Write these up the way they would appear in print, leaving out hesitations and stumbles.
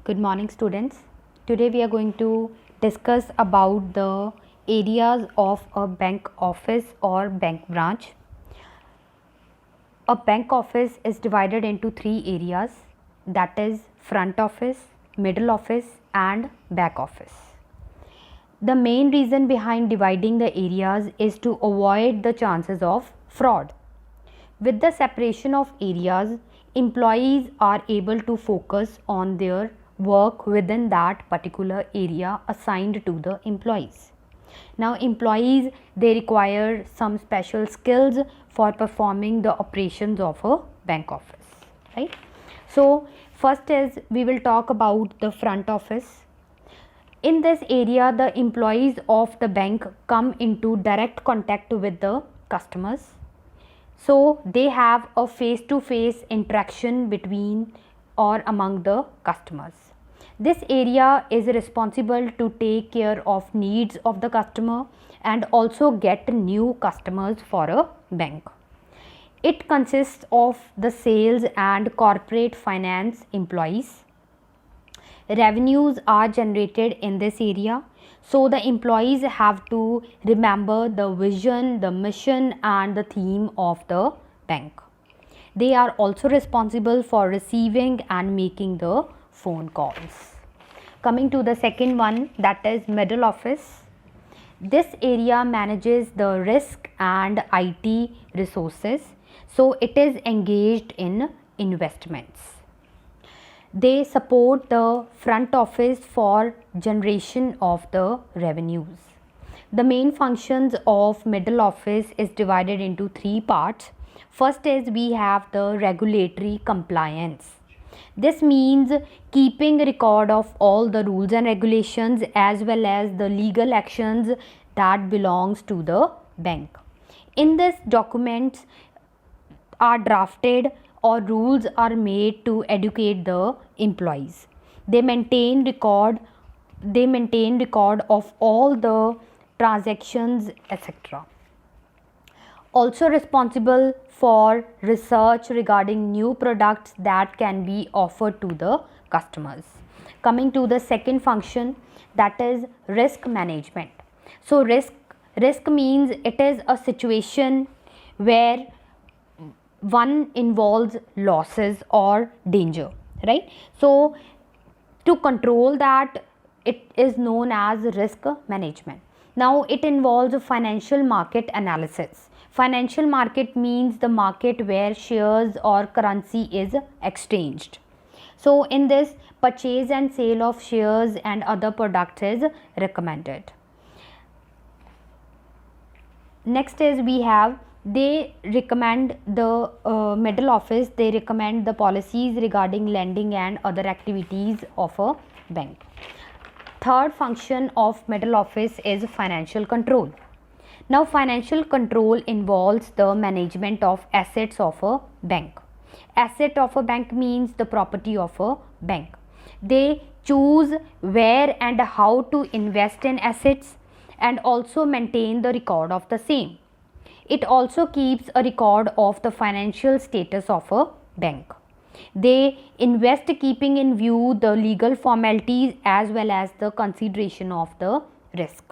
Good morning, students. Today we are going to discuss about the areas of a bank office or bank branch. A bank office is divided into three areas, that is front office, middle office and back office. The main reason behind dividing the areas is to avoid the chances of fraud. With the separation of areas, employees are able to focus on their work within that particular area assigned to the employees. Now employees, they require some special skills for performing the operations of a bank office, right? So first is we will talk about the front office. In this area, the employees of the bank come into direct contact with the customers. So they have a face-to-face interaction between or among the customers. This area is responsible to take care of needs of the customer and also get new customers for a bank. It consists of the sales and corporate finance employees. Revenues are generated in this area, so the employees have to remember the vision, the mission and the theme of the bank. They are also responsible for receiving and making the phone calls. Coming to the second one, that is middle office. This area manages the risk and IT resources, so it is engaged in investments. They support the front office for generation of the revenues. The main functions of middle office is divided into three parts. First is we have the regulatory compliance. This means keeping record of all the rules and regulations as well as the legal actions that belongs to the bank. In this, documents are drafted or rules are made to educate the employees. They maintain record of all the transactions, etc. Also responsible for research regarding new products that can be offered to the customers. Coming to the second function, that is risk management. So risk means it is a situation where one involves losses or danger, right? So to control that, it is known as risk management. Now it involves financial market analysis. Financial market means the market where shares or currency is exchanged. So in this, purchase and sale of shares and other products is recommended. Next is we have, they recommend the middle office, they recommend the policies regarding lending and other activities of a bank. Third function of middle office is financial control. Now financial control involves the management of assets of a bank. Asset of a bank means the property of a bank. They choose where and how to invest in assets and also maintain the record of the same. It also keeps a record of the financial status of a bank. They invest keeping in view the legal formalities as well as the consideration of the risk.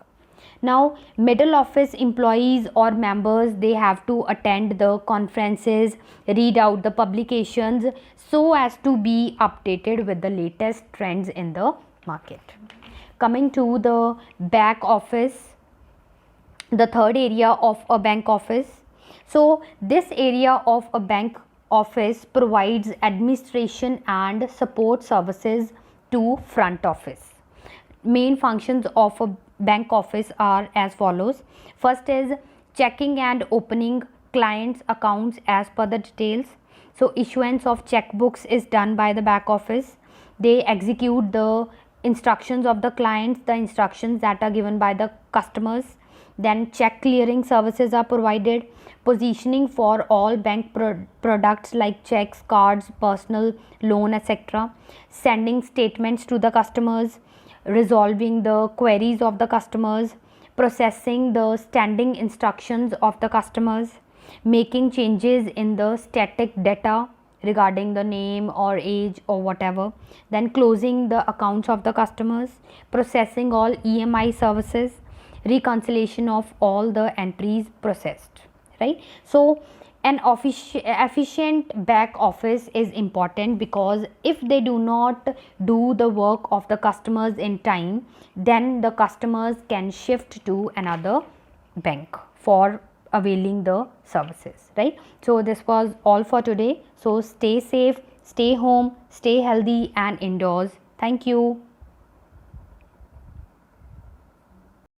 Now middle office employees or members, they have to attend the conferences, read out the publications so as to be updated with the latest trends in the market. Coming to the back office, the third area of a bank office. So this area of a bank office provides administration and support services to front office. Main functions of a bank office are as follows. First is checking and opening clients' accounts as per the details. So issuance of checkbooks is done by the back office. They execute the instructions of the clients, the instructions that are given by the customers. Then check clearing services are provided. Positioning for all bank products like checks, cards, personal loan, etc. Sending statements to the customers. Resolving the queries of the customers. Processing the standing instructions of the customers. Making changes in the static data. regarding the name or age or whatever, then closing the accounts of the customers, processing all EMI services, reconciliation of all the entries processed, right? So an efficient back office is important, because if they do not do the work of the customers in time, then the customers can shift to another bank for availing the services, right? So this was all for today. So stay safe, stay home, stay healthy and indoors. Thank you.